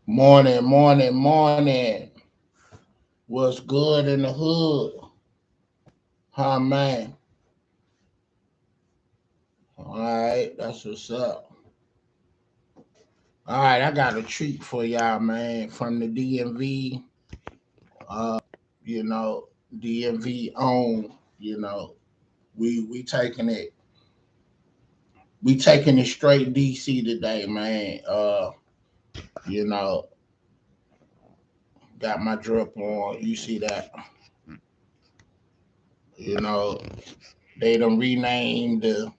Morning, morning, morning. What's good in the hood? Huh, man? All right, that's what's up. All right, I got a treat for y'all, man, from the DMV. You know, DMV on. You know, we taking it. We taking it straight DC today, man. You know, got my drip on. You see that? You know, they done renamed the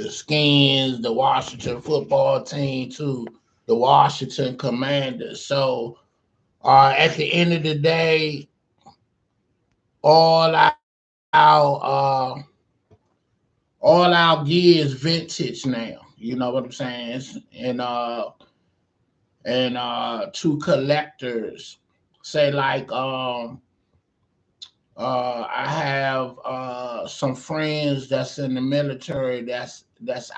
Skins, the Washington football team to the Washington Commanders. So at the end of the day, all all our gear is vintage now. You know what I'm saying? And to collectors, say like I have some friends that's in the military that's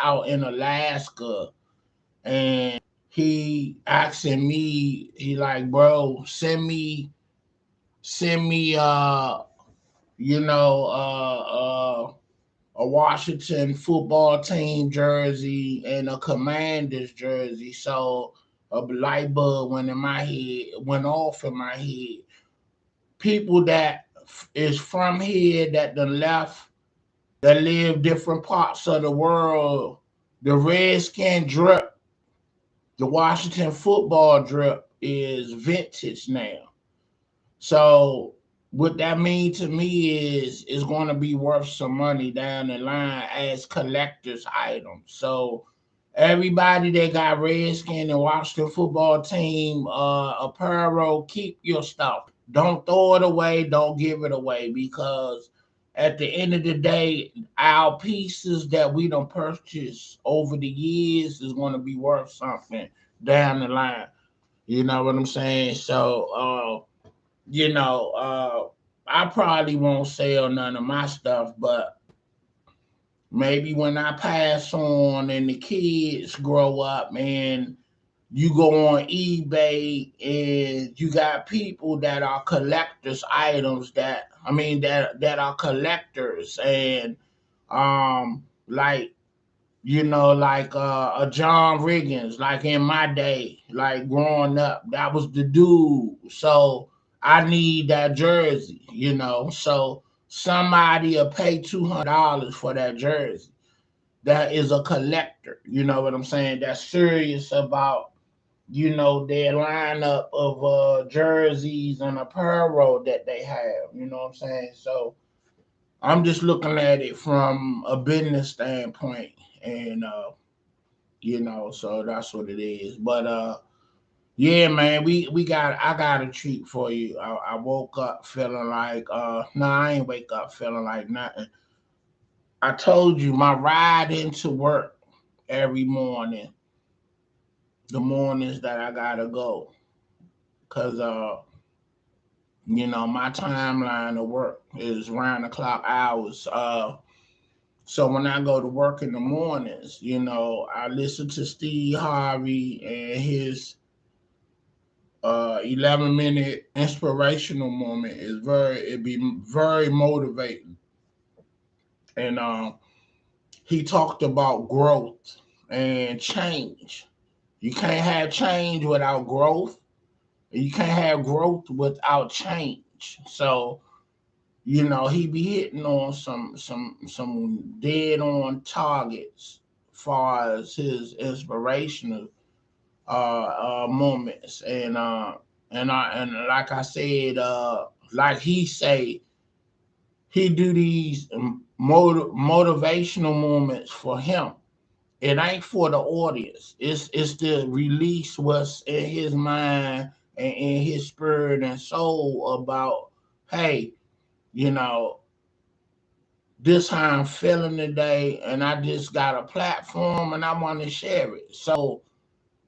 out in Alaska, and he asking me, he like, bro, send me you know a Washington football team jersey and a Commanders jersey. So a light bulb went off in my head. People that is from here that the left, that live different parts of the world, the Redskin drip, the Washington football drip is vintage now. So what that means to me is it's going to be worth some money down the line as collector's items. So everybody that got Redskin and Washington football team apparel, keep your stuff. Don't throw it away. Don't give it away, because at the end of the day, our pieces that we don't purchase over the years is going to be worth something down the line. You know what I'm saying? So, I probably won't sell none of my stuff, but maybe when I pass on and the kids grow up and you go on eBay and you got people that are collectors items, that are collectors, and like, like a John Riggins, like in my day, like growing up, that was the dude. So I need that jersey. So somebody will pay $200 for that jersey. That is a collector. You know what I'm saying? That's serious about their lineup of jerseys and apparel that they have. You know what I'm saying? So I'm just looking at it from a business standpoint, and so that's what it is. But yeah, man, I got a treat for you. I woke up feeling like no, I ain't wake up feeling like nothing. I told you my ride into work every morning, the mornings that I gotta go, cause my timeline of work is round the clock hours. So when I go to work in the mornings, I listen to Steve Harvey and his 11-minute inspirational moment. It be very motivating. And he talked about growth and change. You can't have change without growth. You can't have growth without change. So he be hitting on some dead on targets, far as his inspirational moments, and like I said, like he say, he do these motivational moments for him. It ain't for the audience. It's to release what's in his mind and in his spirit and soul about, hey, you know, this how I'm feeling today, and I just got a platform and I want to share it. So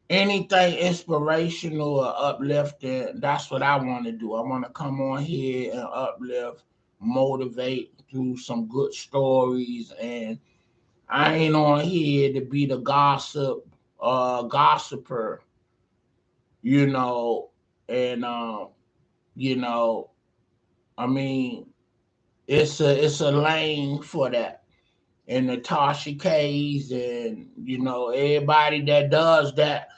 anything inspirational or uplifting, that's what I want to do. I want to come on here and uplift, motivate through some good stories, and I ain't on here to be the gossip, gossiper. you know, and you know, I mean, it's a lane for that. And Natasha K's and everybody that does that,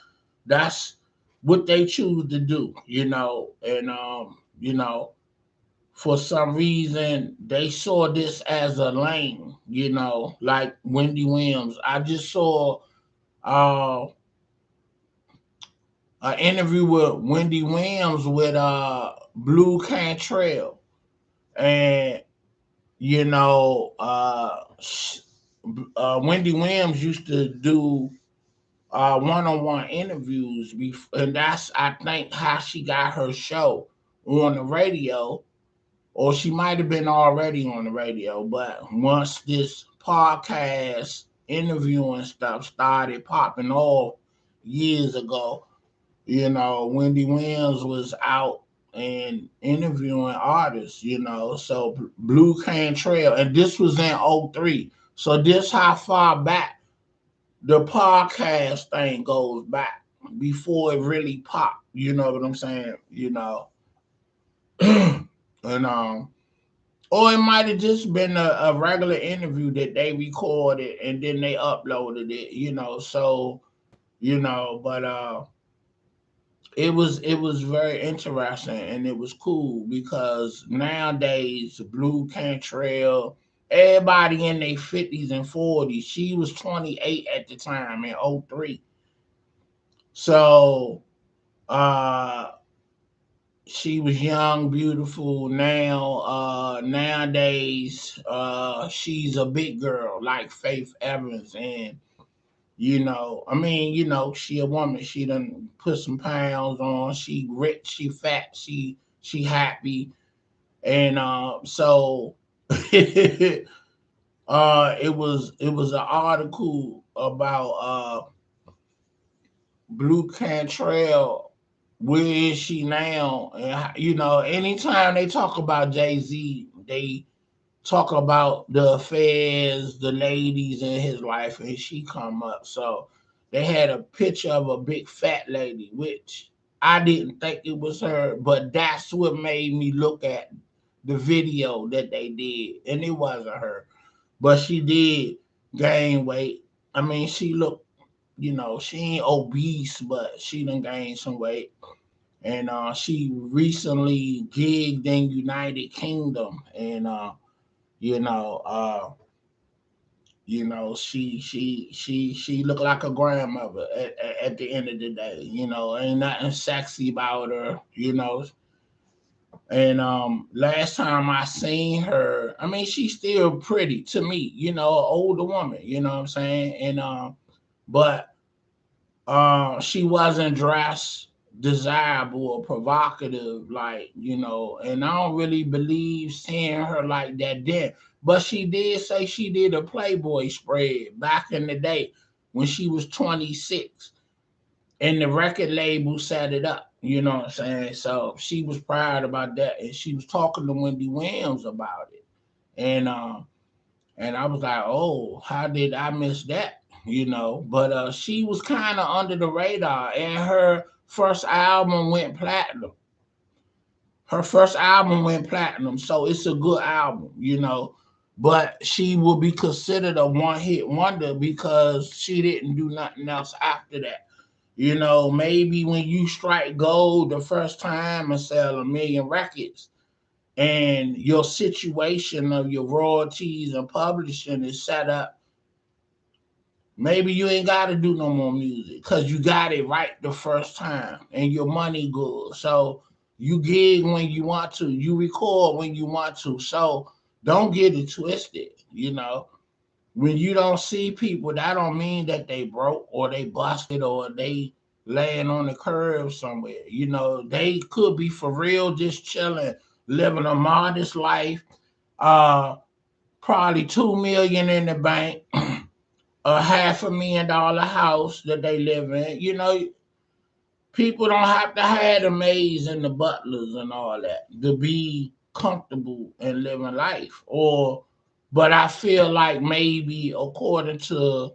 that's what they choose to do, and for some reason they saw this as a lane, like Wendy Williams. I just saw uh an interview with Wendy Williams with Blue Cantrell, and you know Wendy Williams used to do one-on-one interviews, and that's, I think, how she got her show on the radio, or she might have been already on the radio. But once this podcast interviewing stuff started popping off years ago, Wendy Williams was out and interviewing artists, so Blue Cantrell, and this was in '03. So this how far back the podcast thing goes back, before it really popped. You know what I'm saying? And or it might have just been a regular interview that they recorded and then they uploaded it. So but it was very interesting, and it was cool because nowadays Blue Cantrell, everybody in their 50s and 40s. She was 28 at the time in '03. So uh she was young, beautiful. Nowadays, she's a big girl like Faith Evans, and I mean, she a woman. She done put some pounds on. She rich. She fat. She happy. And so it was an article about Blue Cantrell. Where is she now? And anytime they talk about Jay-Z, they talk about the affairs, the ladies in his life, and she come up. So they had a picture of a big fat lady, which I didn't think it was her, but that's what made me look at the video that they did, and it wasn't her. But she did gain weight. I mean, she looked, she ain't obese, but she done gained some weight. And she recently gigged in United Kingdom, and you know, uh, she looked like a grandmother at the end of the day. Ain't nothing sexy about her. And last time I seen her, I mean, she's still pretty to me. An older woman. You know what I'm saying? And but she wasn't dressed desirable or provocative, like, and I don't really believe seeing her like that then. But she did say she did a Playboy spread back in the day when she was 26, and the record label set it up. You know what I'm saying? So she was proud about that, and she was talking to Wendy Williams about it. And I was like, oh, how did I miss that? But she was kind of under the radar, and her first album went platinum. So it's a good album. But she will be considered a one-hit wonder because she didn't do nothing else after that. Maybe when you strike gold the first time and sell 1 million records, and your situation of your royalties and publishing is set up, maybe you ain't got to do no more music because you got it right the first time and your money good. So you gig when you want to, you record when you want to. So don't get it twisted. When you don't see people, that don't mean that they broke or they busted or they laying on the curb somewhere. They could be for real, just chilling, living a modest life. Uh, Probably 2 million in the bank, a $500,000 house that they live in. People don't have to have the maids and the butlers and all that to be comfortable and living life. But I feel like maybe according to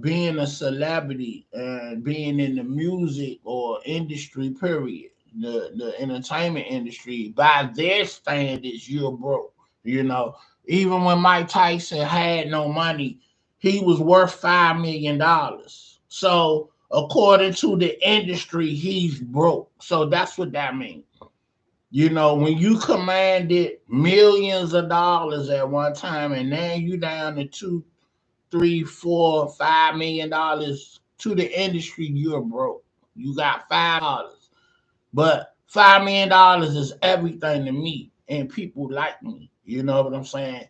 being a celebrity and being in the music or industry, period, the entertainment industry, by their standards, you're broke. You know, even when Mike Tyson had no money, he was worth $5 million. So according to the industry, he's broke. So that's what that means. You know, when you commanded millions of dollars at one time and now you down to two, three, four, $5 million to the industry, you're broke. You got $5. But $5 million is everything to me and people like me. You know what I'm saying?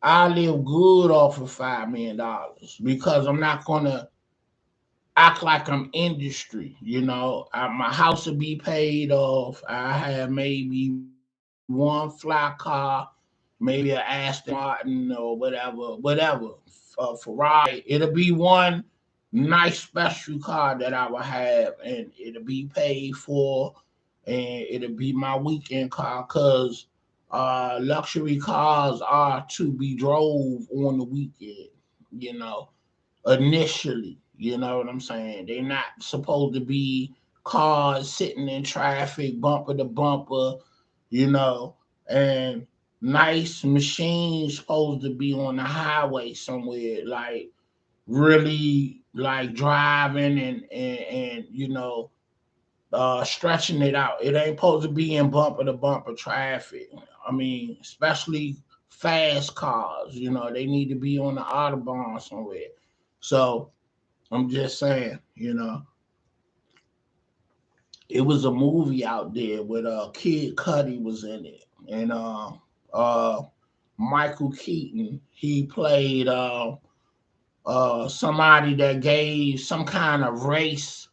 I live good off of $5 million because I'm not gonna act like I'm industry. You know, my house will be paid off. I have maybe one fly car, maybe an Aston Martin or whatever, Ferrari. It'll be one nice special car that I will have, and it'll be paid for, and it'll be my weekend car because luxury cars are to be drove on the weekend. You know, initially. You know what I'm saying? They're not supposed to be cars sitting in traffic, bumper to bumper, you know, and nice machines supposed to be on the highway somewhere, like really like driving and stretching it out. It ain't supposed to be in bumper to bumper traffic. I mean, especially fast cars, you know, they need to be on the autobahn somewhere. So I'm just saying, you know, it was a movie out there with Kid Cudi was in it, and uh Michael Keaton, he played somebody that gave some kind of race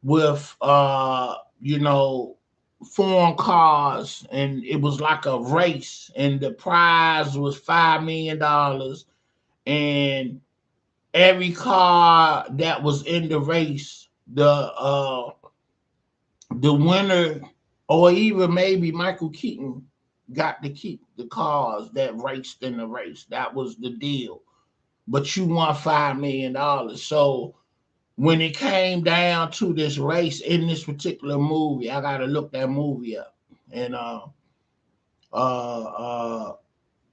with foreign cars, and it was like a race, and the prize was $5 million, and every car that was in the race, the winner, or even maybe Michael Keaton, got to keep the cars that raced in the race. That was the deal. But you won $5 million. So when it came down to this race in this particular movie, I gotta look that movie up. And uh, uh,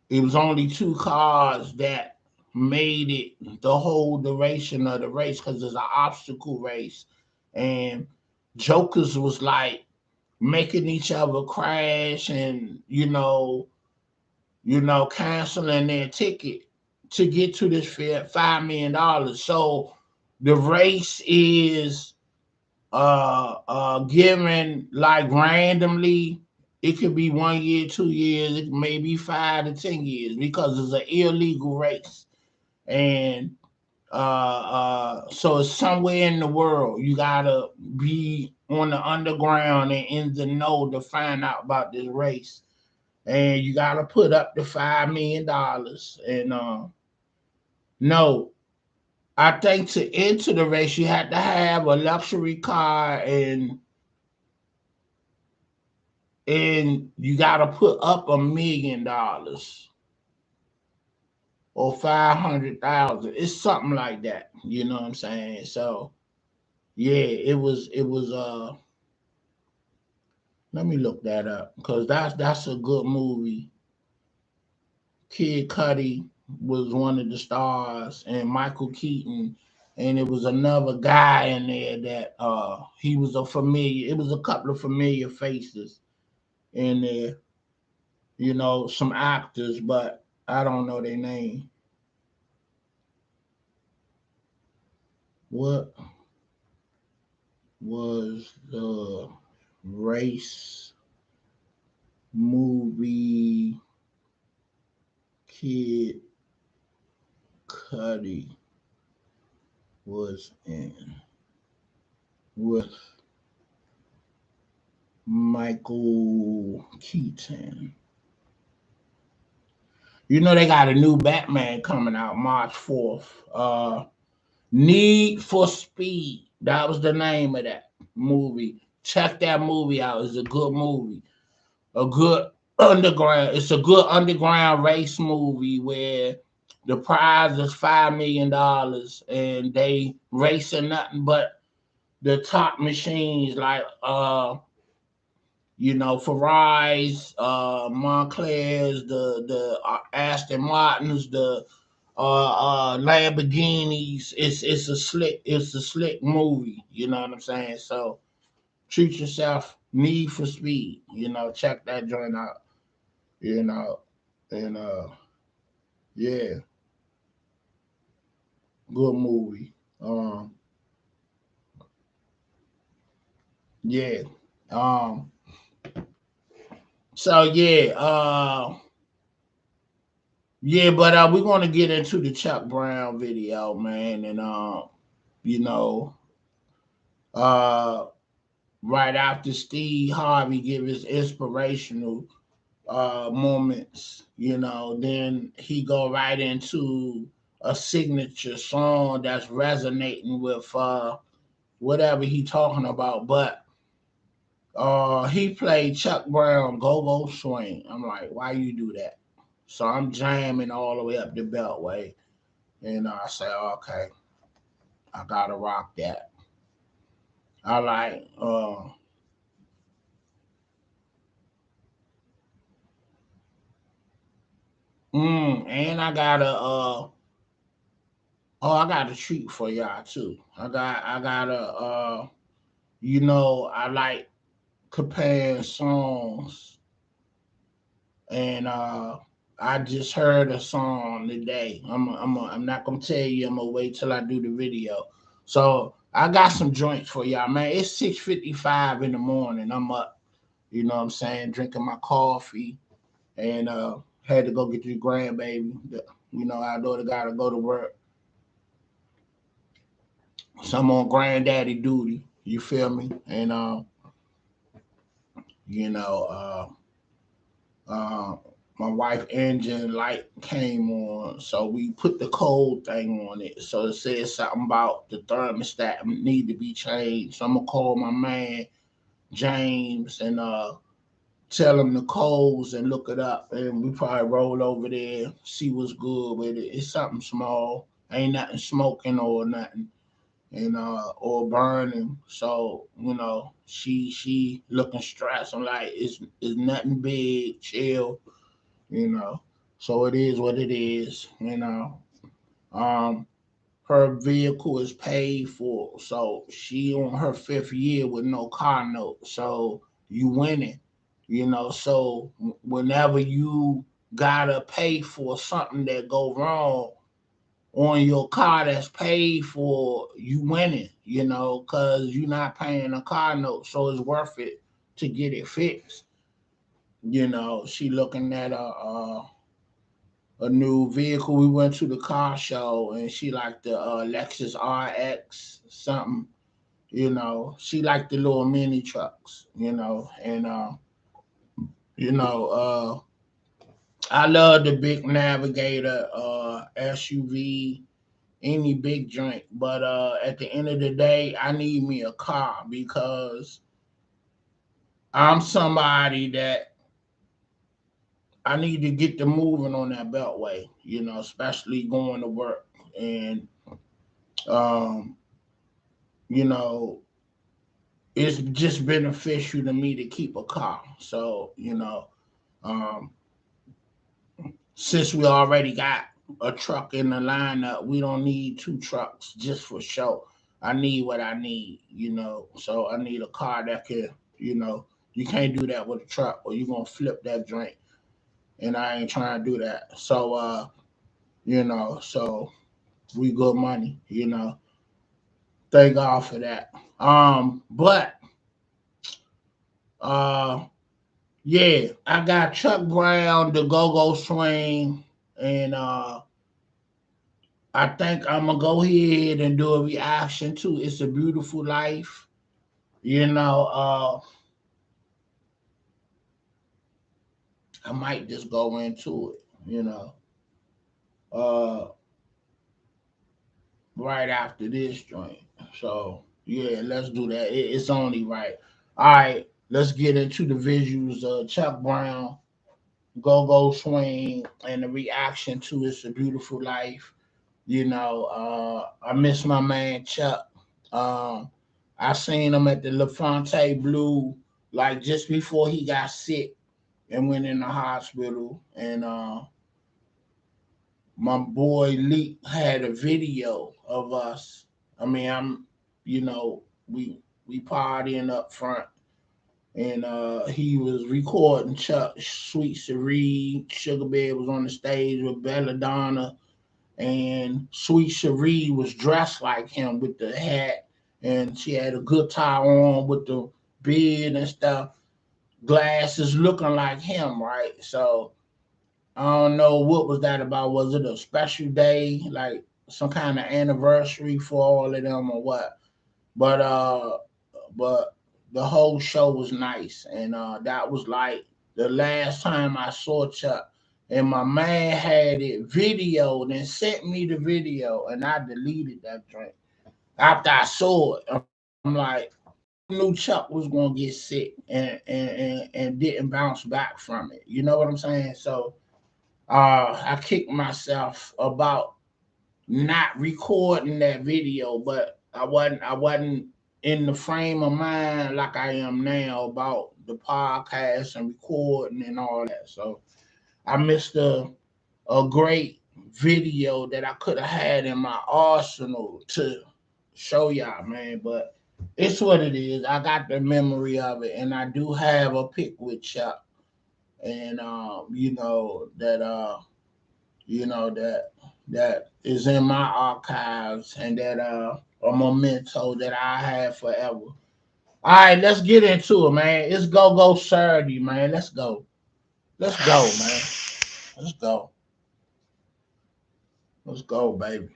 it was only two cars that made it the whole duration of the race because it's an obstacle race, and jokers was like making each other crash and canceling their ticket to get to this $5 million. So the race is given like randomly. It could be 1 year, 2 years, it may be 5 to 10 years because it's an illegal race. And so it's somewhere in the world. You gotta be on the underground and in the know to find out about this race. And you gotta put up the $5 million. And no, I think to enter the race you had to have a luxury car, and you gotta put up $1 million or 500,000. It's something like that. You know what I'm saying? So yeah, it was. Let me look that up because that's a good movie. Kid Cudi was one of the stars, and Michael Keaton, and it was another guy in there that he was a familiar. It was a couple of familiar faces in there, some actors, but I don't know their name. What was the race movie Kid Cudi was in with Michael Keaton? You know they got a new Batman coming out March 4th. Need for Speed. That was the name of that movie. Check that movie out. It's a good movie. A good underground. It's a good underground race movie where The prize is $5 million, and they racing nothing but the top machines like Ferraris, Montclairs, the Aston Martins, the Lamborghinis. It's a slick movie. You know what I'm saying? So treat yourself. Need for Speed. Check that joint out. You know, and yeah, good movie. Yeah. Um. So yeah. Yeah, but we're gonna get into the Chuck Brown video, man, and you know, uh, right after Steve Harvey give his inspirational moments, then he go right into a signature song that's resonating with whatever he talking about. But he played Chuck Brown Go Go Swing. I'm like, why you do that? So I'm jamming all the way up the Beltway, and I say, okay, I gotta rock that. I like and I got a treat for y'all too. I got a I like comparing songs, and I just heard a song today. I'm not gonna tell you. I'm gonna wait till I do the video. So I got some joints for y'all, man. It's 6:55 in the morning. I'm up. You know what I'm saying? Drinking my coffee, and had to go get the grandbaby. Our daughter got to go to work, so I'm on granddaddy duty. You feel me? And you know, uh, my wife engine light came on, so we put the cold thing on it. So it says something about the thermostat need to be changed. So I'm gonna call my man James and tell him the codes and look it up, and we probably roll over there, see what's good with it. It's something small, ain't nothing smoking or nothing, and or burning. So she looking stressed. I'm like, it's nothing big, chill. you know. So it is what it is. Um, her vehicle is paid for, so she on her fifth year with no car note. So you winning, So whenever you gotta pay for something that go wrong on your car that's paid for, you winning, because you're not paying a car note, so it's worth it to get it fixed. She looking at a new vehicle. We went to the car show, and she liked the Lexus RX something. She liked the little mini trucks. And you know, I love the big Navigator SUV, any big joint. But at the end of the day, I need me a car because I'm somebody that I need to get the moving on that beltway. Especially going to work and um, you know, it's just beneficial to me to keep a car. So, um, since we already got a truck in the lineup, we don't need two trucks just for show. I need what I need, So I need a car that can, you can't do that with a truck or you're gonna flip that joint. And I ain't trying to do that. So so we good money, Thank God for that. But uh yeah, I got Chuck Brown, the Go Go Swing, and I think I'm gonna go ahead and do a reaction to "It's a Beautiful Life." You know, uh, I might just go into it. Uh, right after this joint. So yeah, let's do that. It's only right. All right, let's get into the visuals. Chuck Brown. Go-Go Swing and the reaction to It's a Beautiful Life. I miss my man Chuck. Um, I seen him at the LaFonte Blue like just before he got sick and went in the hospital. And my boy Lee had a video of us. I mean, you know, we partying up front, and he was recording Chuck Sweet Cherie. Sugar Bear was on the stage with Belladonna, and Sweet Cherie was dressed like him with the hat, and she had a guitar on with the beard and stuff, glasses, looking like him, right? So I don't know what was that about. Was it a special day, like some kind of anniversary for all of them, or what? But but the whole show was nice, and that was like the last time I saw Chuck. And my man had it videoed and sent me the video, and I deleted that drink after I saw it. I'm like, knew Chuck was gonna get sick and didn't bounce back from it. You know what I'm saying? So I kicked myself about not recording that video, but I wasn't in the frame of mind like I am now about the podcast and recording and all that. So I missed a great video that I could have had in my arsenal to show y'all, man. But it's what it is. I got the memory of it, and I do have a pic with Chuck, and that is in my archives, and that a memento that I have forever. All right, let's get into it, man. It's go Saturday, man. Let's go, man. Let's go. Let's go, baby.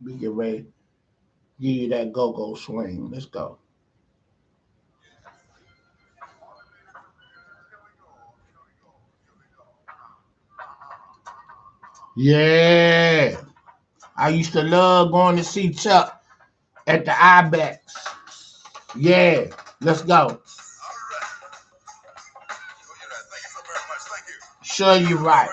We get ready. Give you that go swing. Let's go. Yeah. I used to love going to see Chuck at the IBEX. Yeah. Let's go. Sure, you're right.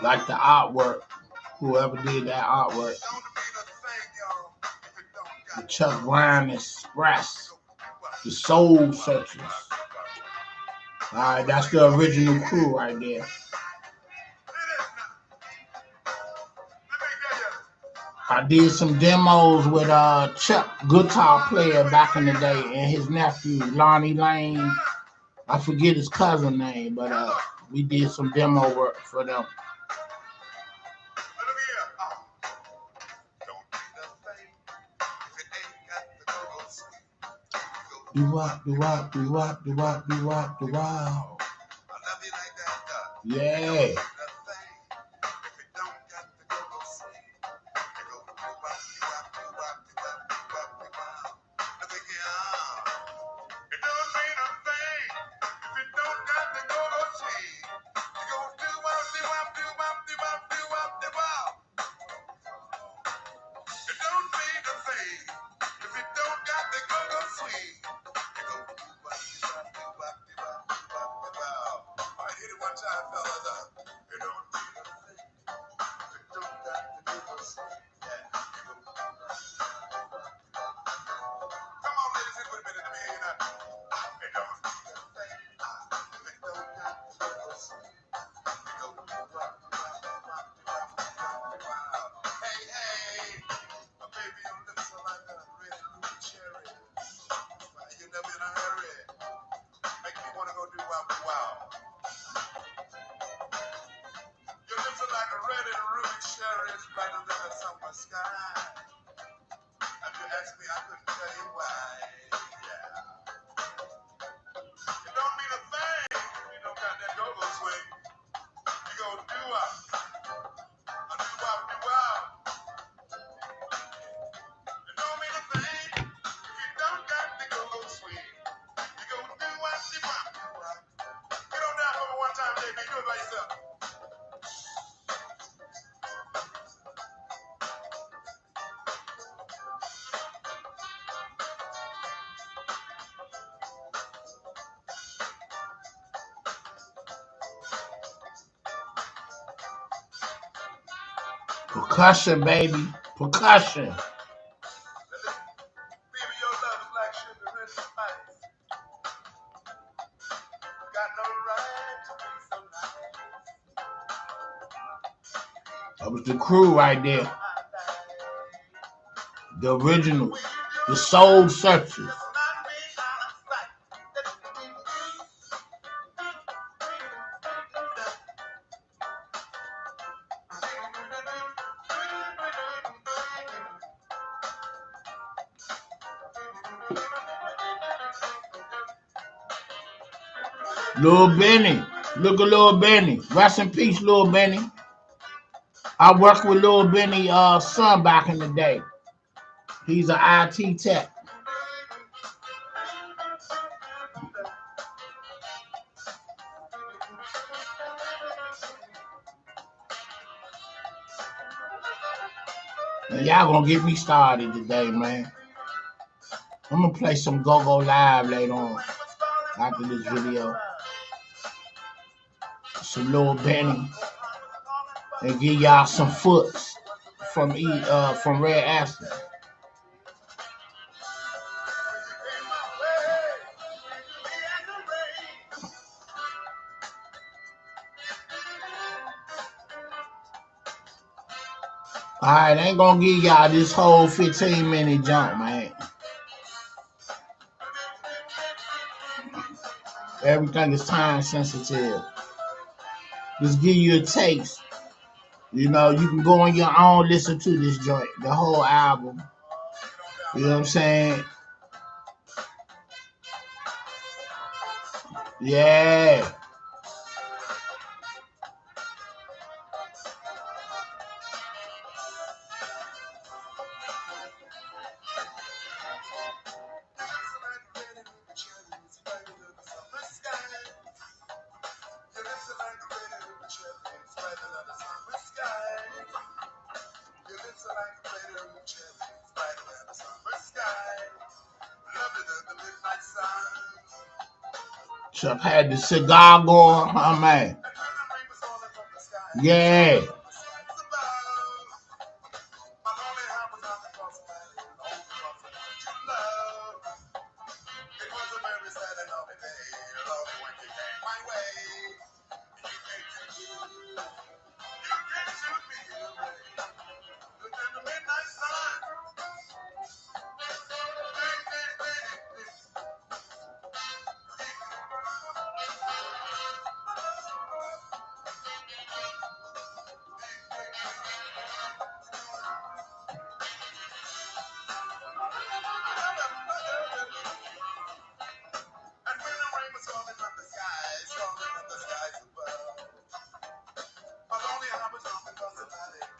Like the artwork, whoever did that artwork. The Chuck Brown Express, the Soul Searchers. All right, that's the original crew right there. I did some demos with Chuck, guitar player back in the day, and his nephew Lonnie Lane. I forget his cousin name, but we did some demo work for them. Do wop, do wop, do wop, do wop, do wop, do wop. Yeah. Percussion, baby. Percussion. That was the crew right there. The original. The Soul Searchers. Lil Benny. Look at Lil Benny. Rest in peace, Lil Benny. I worked with Lil Benny's son back in the day. He's an IT tech. And y'all gonna get me started today, man. I'm gonna play some Go-Go Live later on after this video. Some Lil Benny. And give y'all some foots from Red Aston. Alright, I ain't gonna give y'all this whole 15-minute jump, man. Everything is time sensitive. Just give you a taste. You know, you can go on your own, listen to this joint, the whole album. You know what I'm saying? Yeah. Chuck had the cigar going, oh man. Yeah.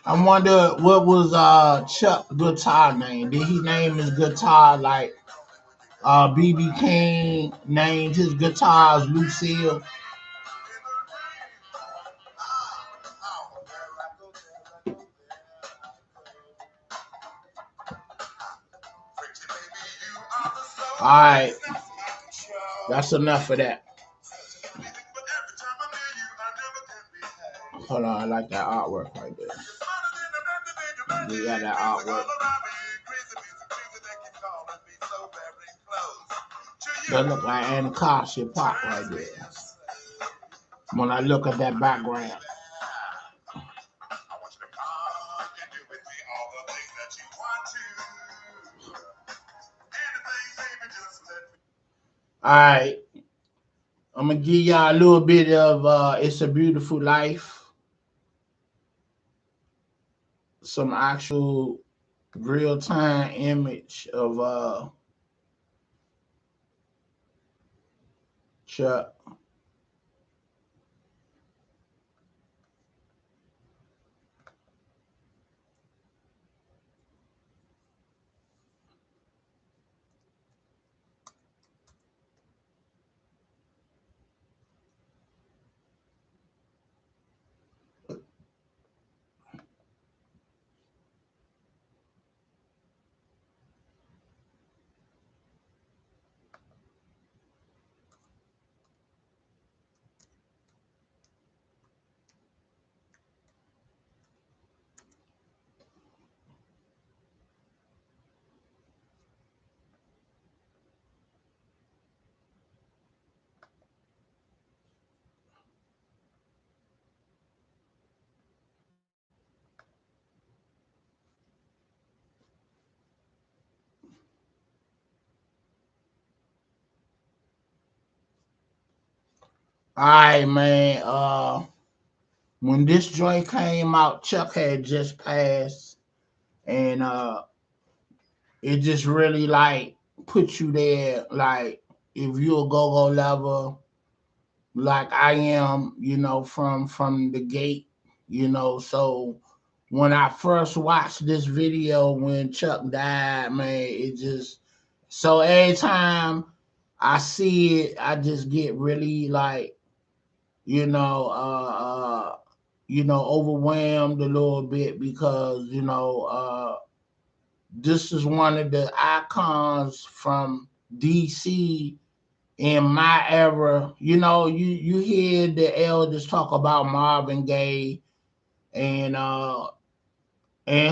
I wonder what was Chuck guitar name? Did he name his guitar like B.B. King named his guitars Lucille? Alright. That's enough of that. Hold on, I like that artwork right there. We got that artwork. That look like Anacostia Pop right there. When I look at that background. Alright. I'm gonna give y'all a little bit of It's a Beautiful Life. Some actual real-time image of Chuck. All right, man. When this joint came out, Chuck had just passed, and it just really like put you there. Like if you're a go-go lover, like I am, from the gate, So when I first watched this video when Chuck died, man, it just so every time I see it, I just get really like, you know, uh, uh, overwhelmed a little bit because this is one of the icons from DC in my era. You hear the elders talk about Marvin Gaye and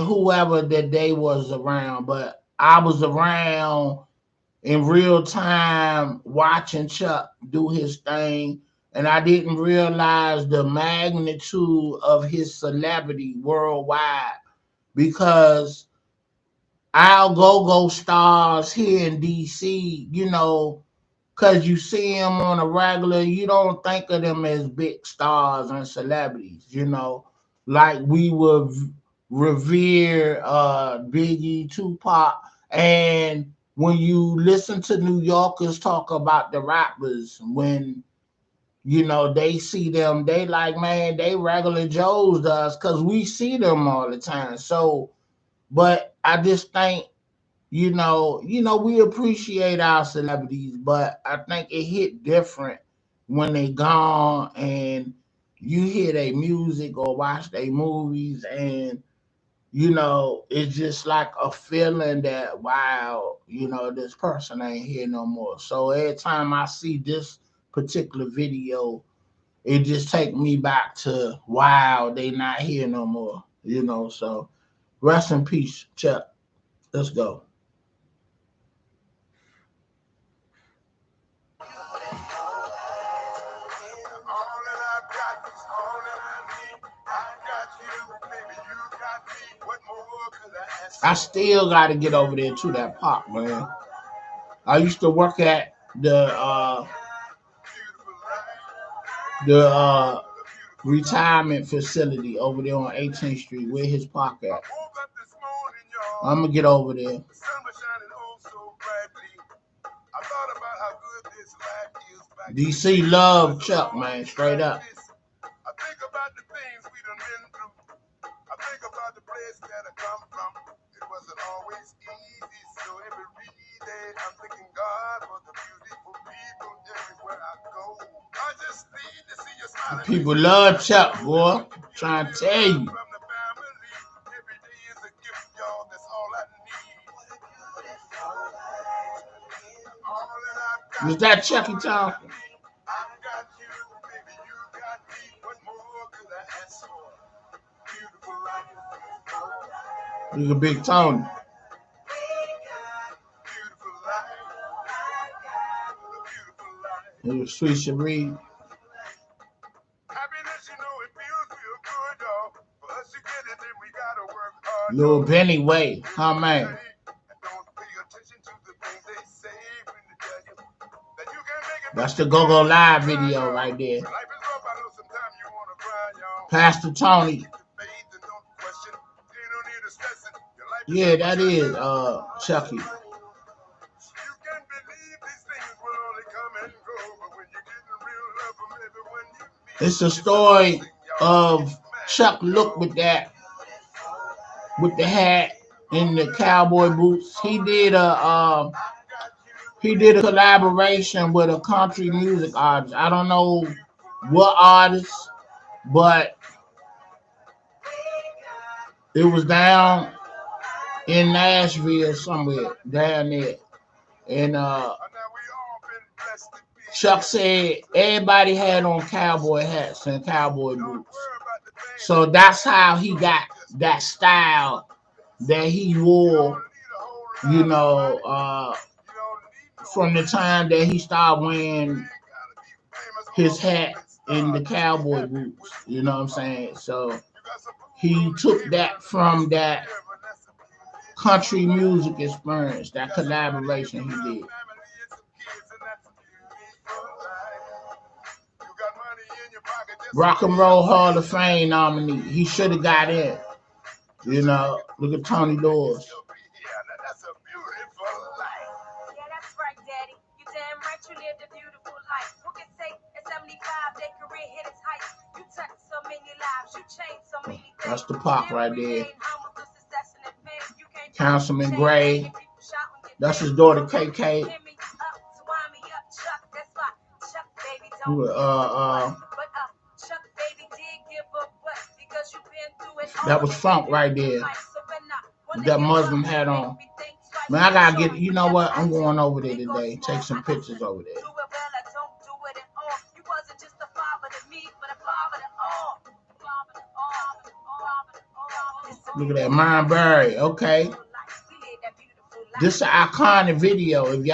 whoever that they was around, but I was around in real time watching Chuck do his thing, and I didn't realize the magnitude of his celebrity worldwide because our go-go stars here in DC, because you see them on a regular, you don't think of them as big stars and celebrities, like we would revere Biggie, Tupac, and when you listen to New Yorkers talk about the rappers, when they see them, they like, man, they regular Joes to us because we see them all the time. So, but I just think we appreciate our celebrities, but I think it hit different when they gone and you hear their music or watch their movies, and it's just like a feeling that wow, this person ain't here no more. So every time I see this particular video, it just take me back to wow, they not here no more. So rest in peace, Chuck. Let's go. I still got to get over there to that park, man. I used to work at the retirement facility over there on 18th Street, where his park at. I'm gonna get over there. DC love Chuck, man, straight up. People love Chuck, boy. I'm trying to tell you. Was that Chucky talking? He's a big Tony. It was Sweet Cherie. Lil Benny Way, huh, man? That's the Go-Go Live video right there. Pastor Tony. Yeah, that is Chucky. It's a story of Chuck Look with the hat and the cowboy boots. He did a collaboration with a country music artist. I don't know what artist, but it was down in Nashville somewhere down there. And Chuck said everybody had on cowboy hats and cowboy boots. So that's how he got that style that he wore, from the time that he started wearing his hat and the cowboy boots. You know what I'm saying? So he took that from that country music experience, that collaboration he did. Rock and Roll Hall of Fame nominee. He should have got in. You know, look at Tony Lewis. Yeah, that's right, Daddy. You damn right you lived a beautiful life. Who can say at 75 their career hit its heights? You touched so many lives, you changed so many things. That's the pop right there. Councilman Gray. That's his daughter KK. That was Funk right there. That Muslim hat on. Man, I gotta get, you know what? I'm going over there today. Take some pictures over there. Look at that, Mind Barry. Okay. This is an iconic video. If y'all